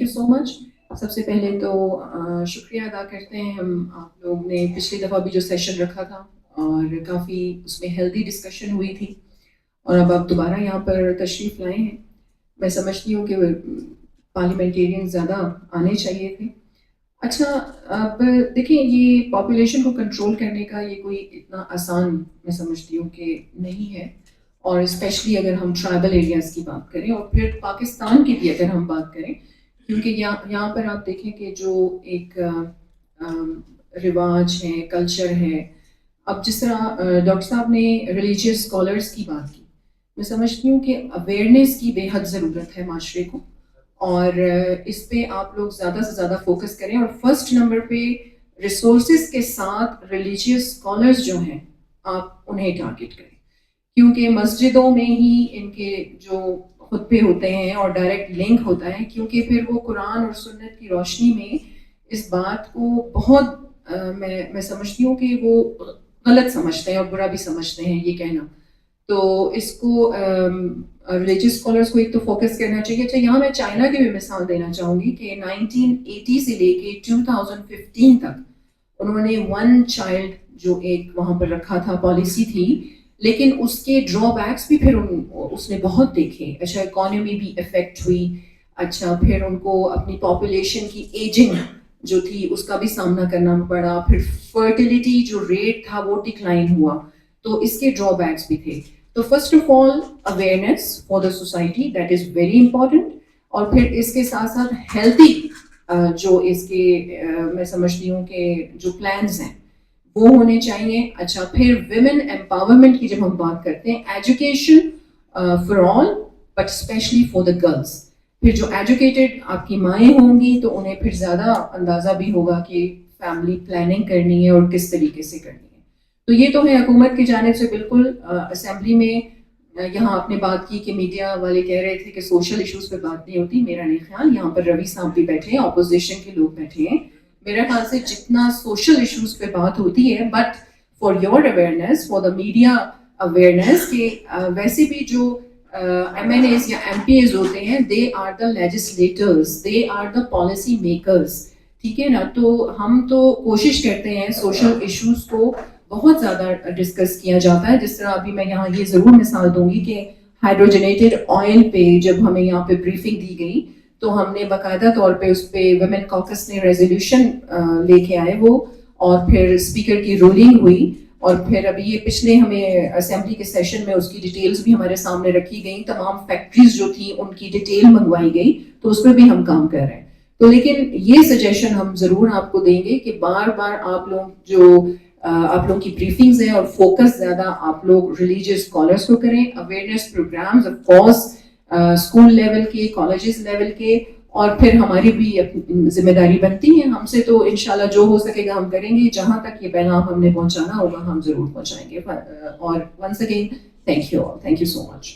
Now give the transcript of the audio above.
سو مچ. سب سے پہلے تو شکریہ ادا کرتے ہیں ہم آپ لوگ نے پچھلی دفعہ بھی جو سیشن رکھا تھا اور کافی اس میں ہیلدی ڈسکشن ہوئی تھی اور اب آپ دوبارہ یہاں پر تشریف لائے ہیں. میں سمجھتی ہوں کہ پارلیمنٹیرین زیادہ آنے چاہیے تھے. اچھا اب دیکھیں یہ پاپولیشن کو کنٹرول کرنے کا یہ کوئی اتنا آسان میں سمجھتی ہوں کہ نہیں ہے, اور اسپیشلی اگر ہم ٹرائبل ایریاز کی بات کریں اور پھر پاکستان کی بھی اگر ہم بات کریں, کیونکہ یہاں پر آپ دیکھیں کہ جو ایک رواج ہے, کلچر ہے. اب جس طرح ڈاکٹر صاحب نے ریلیجیس اسکالرس کی بات کی, میں سمجھتی ہوں کہ اویئرنیس کی بے حد ضرورت ہے معاشرے کو, اور اس پہ آپ لوگ زیادہ سے زیادہ فوکس کریں. اور فرسٹ نمبر پہ ریسورسز کے ساتھ ریلیجیس اسکالرس جو ہیں آپ انہیں ٹارگٹ کریں, کیونکہ مسجدوں میں ہی ان کے جو خطبے ہوتے ہیں اور ڈائریکٹ لنک ہوتا ہے, کیونکہ پھر وہ قرآن اور سنت کی روشنی میں اس بات کو بہت میں سمجھتی ہوں کہ وہ غلط سمجھتے ہیں اور برا بھی سمجھتے ہیں یہ کہنا. تو اس کو ریلیجیس اسکالرس کو ایک تو فوکس کرنا چاہیے. اچھا یہاں میں چائنا کی بھی مثال دینا چاہوں گی کہ 1980 سے لے کے 2015 تک انہوں نے 1 چائلڈ جو ایک وہاں پر رکھا تھا, پالیسی تھی, لیکن اس کے ڈرا بیکس بھی پھر اس نے بہت دیکھے. اچھا اکانومی بھی افیکٹ ہوئی, اچھا پھر ان کو اپنی پاپولیشن کی ایجنگ جو تھی اس کا بھی سامنا کرنا پڑا, پھر فرٹیلیٹی جو ریٹ تھا وہ ڈکلائن ہوا, تو اس کے ڈرا بیکس بھی تھے. تو first of all awareness for the society, that is very important. اور پھر اس کے ساتھ ساتھ ہیلتھی جو اس کے میں سمجھتی ہوں کہ جو پلانز ہیں وہ ہونے چاہیے. اچھا پھر ویمن امپاورمنٹ کی جب ہم بات کرتے ہیں, education for all but especially for the girls. پھر جو ایجوکیٹڈ آپ کی مائیں ہوں گی تو انہیں پھر زیادہ اندازہ بھی ہوگا کہ فیملی پلاننگ کرنی ہے اور کس طریقے سے کرنی ہے. تو یہ تو ہے حکومت کی جانب سے بالکل. اسمبلی میں یہاں آپ نے بات کی کہ میڈیا والے کہہ رہے تھے کہ سوشل ایشوز پہ بات نہیں ہوتی. میرا نہیں خیال, یہاں پر روی صاحب بھی بیٹھے ہیں, اپوزیشن کے لوگ بیٹھے ہیں, میرا خیال سے جتنا سوشل ایشوز پہ بات ہوتی ہے, but for your awareness, for the media awareness, کہ ویسے بھی جو ایم این ایز یا ایم پی ایز ہوتے ہیں, they are the legislators, they are the policy makers, ٹھیک ہے نا. تو ہم تو کوشش کرتے ہیں سوشل ایشوز کو بہت زیادہ ڈسکس کیا جاتا ہے. جس طرح ابھی میں یہاں یہ ضرور مثال دوں گی کہ ہائیڈروجنیٹڈ آئل پہ جب ہمیں یہاں پہ بریفنگ دی گئی تو ہم نے باقاعدہ طور پہ اس پہ ویمن کاکس نے ریزولوشن لے کے آئے وہ, اور پھر اسپیکر کی رولنگ ہوئی, اور پھر ابھی یہ پچھلے ہمیں اسمبلی کے سیشن میں اس کی ڈیٹیلز بھی ہمارے سامنے رکھی گئیں, تمام فیکٹریز جو تھیں ان کی ڈیٹیل منگوائی گئی, تو اس پہ بھی ہم کام کر رہے ہیں. تو لیکن یہ سجیشن ہم ضرور آپ کو دیں گے کہ بار بار آپ لوگ جو آپ لوگ کی بریفنگز ہیں اور فوکس زیادہ آپ لوگ ریلیجیس اسکالرس کو کریں, awareness programmes of course school level کے, کالجز لیول کے, اور پھر ہماری بھی ذمہ داری بنتی ہے ہم سے. تو انشاءاللہ جو ہو سکے گا ہم کریں گے, جہاں تک یہ پیغام ہم نے پہنچانا ہوگا ہم ضرور پہنچائیں گے. اور once again thank you all, thank you so much.